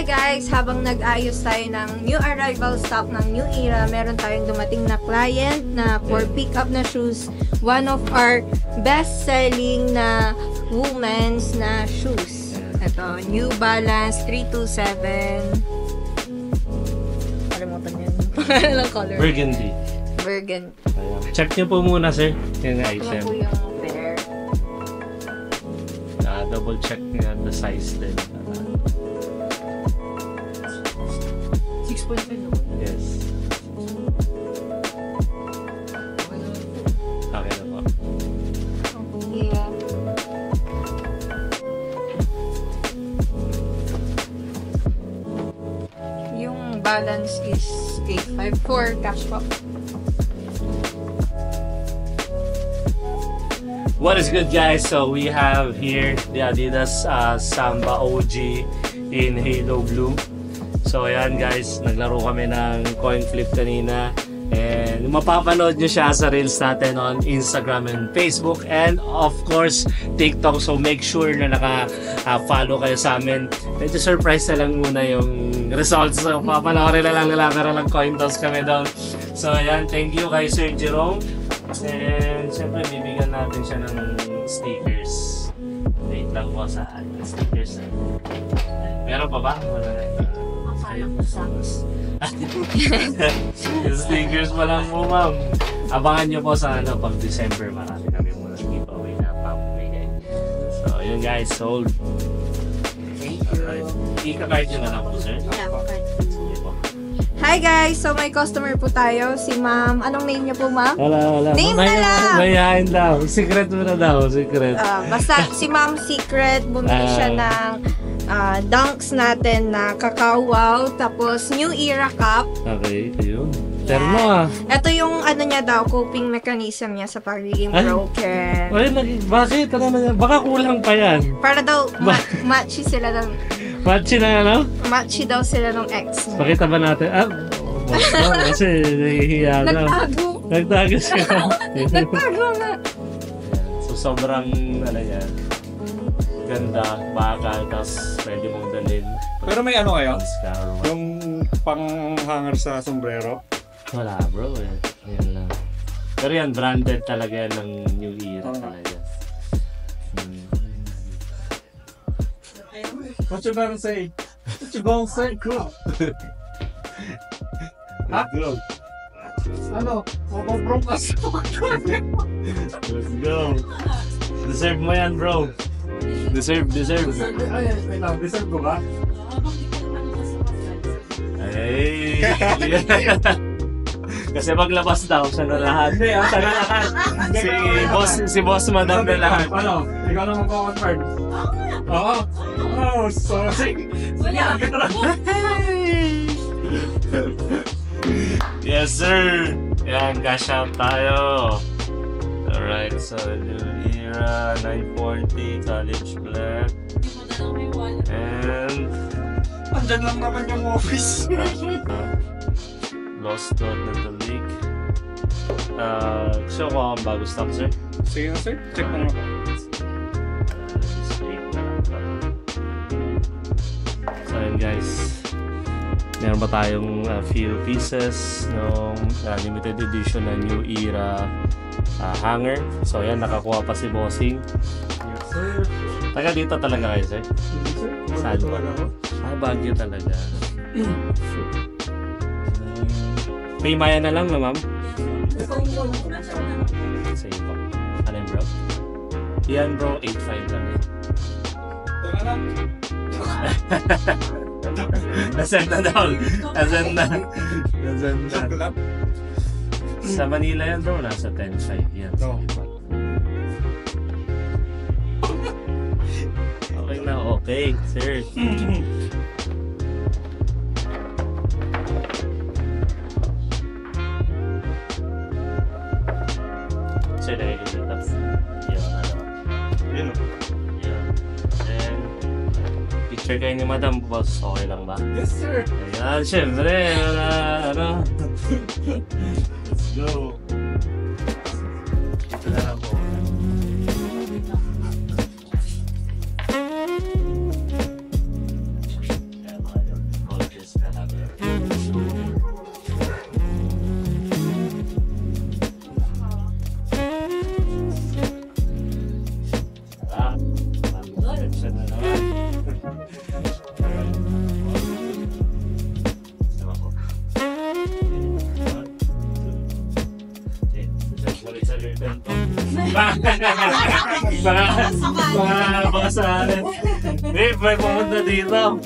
Hi guys! Habang nag-ayos tayo ng new arrival stock ng New Era, meron tayong dumating na client na for pick-up na shoes. One of our best-selling na women's na shoes. Ito, New Balance 327. Kalimutan yun. Pangalang color. Burgundy. Burgundy. Ayan. Check nyo po muna, sir, yung item. Ito po yung pair. Double check nyo the size din. 6.5 naman. Yes. Okay na po. Yeah. Yung balance is 854 cash po. What is good, guys? So we have here the Adidas Samba OG in Halo Blue. So ayan guys, naglaro kami ng coin flip kanina. And mapapanood nyo siya sa reels natin on Instagram and Facebook. And of course, TikTok. So make sure na naka-follow kayo sa amin. Medyo surprise na lang muna yung results. So papanoorin na lang nila. Pero lang coin toss kami doon. So ayan, thank you kay Sir Jerome. And syempre bibigyan natin siya ng stickers. Wait lang po sa stickers. Meron pa ba? Wala na. Yung stickers pa lang po, ma'am. Abangan nyo po sa pag December, marami kami muna giveaway na pamimigay. So yun guys, sold. Thank you. Ika-card nyo na lang po, sir. Yeah, hi guys! So may customer po tayo, si ma'am. Anong name niyo po, ma'am? Wala. Name na lang! Mayayain daw. Secret mo na daw, secret. Basta si ma'am Secret, bumili siya ng dunks natin na Kakao Wow, tapos New Era Cup. Okay, ayun. Terno Ito yung ano niya daw, coping mechanism niya sa pagiging broken. Ay, bakit? Baka kulang pa yan. Para daw matchy sila ng... Matchy na ano? Matchy daw sila ng ex niya. Pakita ba natin? Kasi nahihiya na. Nagtago siya. Nagtago nga. So sobrang ganda, bakal, tapos pwede mong dalhin. Pero may ano kayo? Yung pang-hanger sa sombrero? Wala bro, yan lang. Pero yan, branded talaga yan ng New Era talaga. What you gonna say? What you gonna say? Cool. Let's go. Ano? Mababrokas. Let's go. Deserve mo yan, bro. Deserve. Ay, wait lang. Deserve ko ba? Ay. Kasi maglabas daw, siya na lahat. Siya na lahat. Si boss madam na lahat. Ano? Ikaw na magko-confirm. Oo. Oh, sorry. Yes, sir. Yan, cash out tayo. Alright, so New Era 940 College Black. And andyan lang naman yung office. Lost Dot na the leak. Gusto ko ang bago stock, sir. Sige na, sir. Check mo na ako. So yun guys, meron pa tayong few pieces ng limited edition na New Era hanger. So yan, nakakuha pa si Bossing. Yes, sir. Taga dito talaga kayo, sir? Hindi, sir. Saan ba? Talaga ako. Baguio talaga. May maya na lang na, ma'am? Sige po. Ano yun, bro? Yan, bro. 8.5 lang yun. Tara na. Nasend na daw. Nasend na. Sa Manila yan, bro. Nasa 10.5 yan. No. Okay na, okay, sir. Sir, dahil dito. Yung ano. Yun o. Yun. Then, picture kayo ni Madam Boss. Okay lang ba? Yes, sir. Ayan, syempre. Ano? Let's go. Ito na lang po. Baka sa akin. May pumunta dito.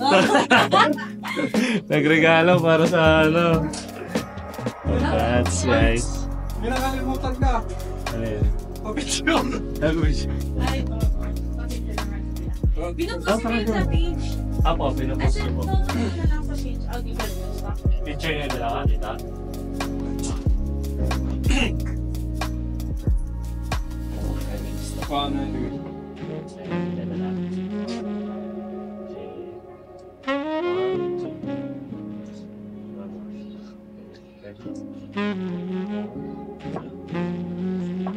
Nagregalo para sa ano. Congrats guys. May nakalimutan ka. Ano yun? Pabitsyon. Pinupost ko yun sa page. Apo, pinupost ko po. Ano na lang sa page. I'll give it a stock. Picture niya nila dito. Paano yun?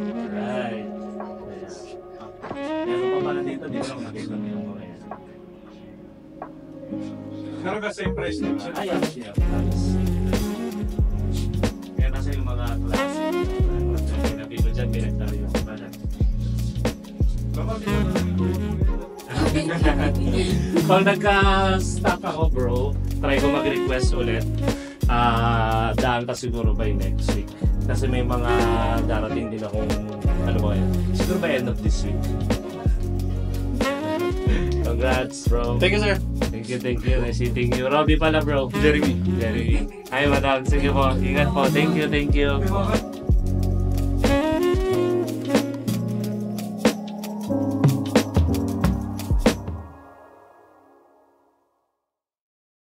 Alright. Meron pa pala dito lang nakita mo yung mga yan. Meron ka same price na siya. Ayan siya. Kaya kasi yung mga klase. Pinapito dyan, pinagtayo ko pala. Pag nagka-stock ako bro, try ko mag-request ulit. Daan ka siguro by next week. Kasi may mga darating din akong, ano ba yan? Siguro by end of this week. Congrats bro. Thank you, sir. Thank you. Nice meeting you. Robbie pala bro. Jeremy. Jeremy. Hi madam. Sige po. Ingat po. Thank you. Okay,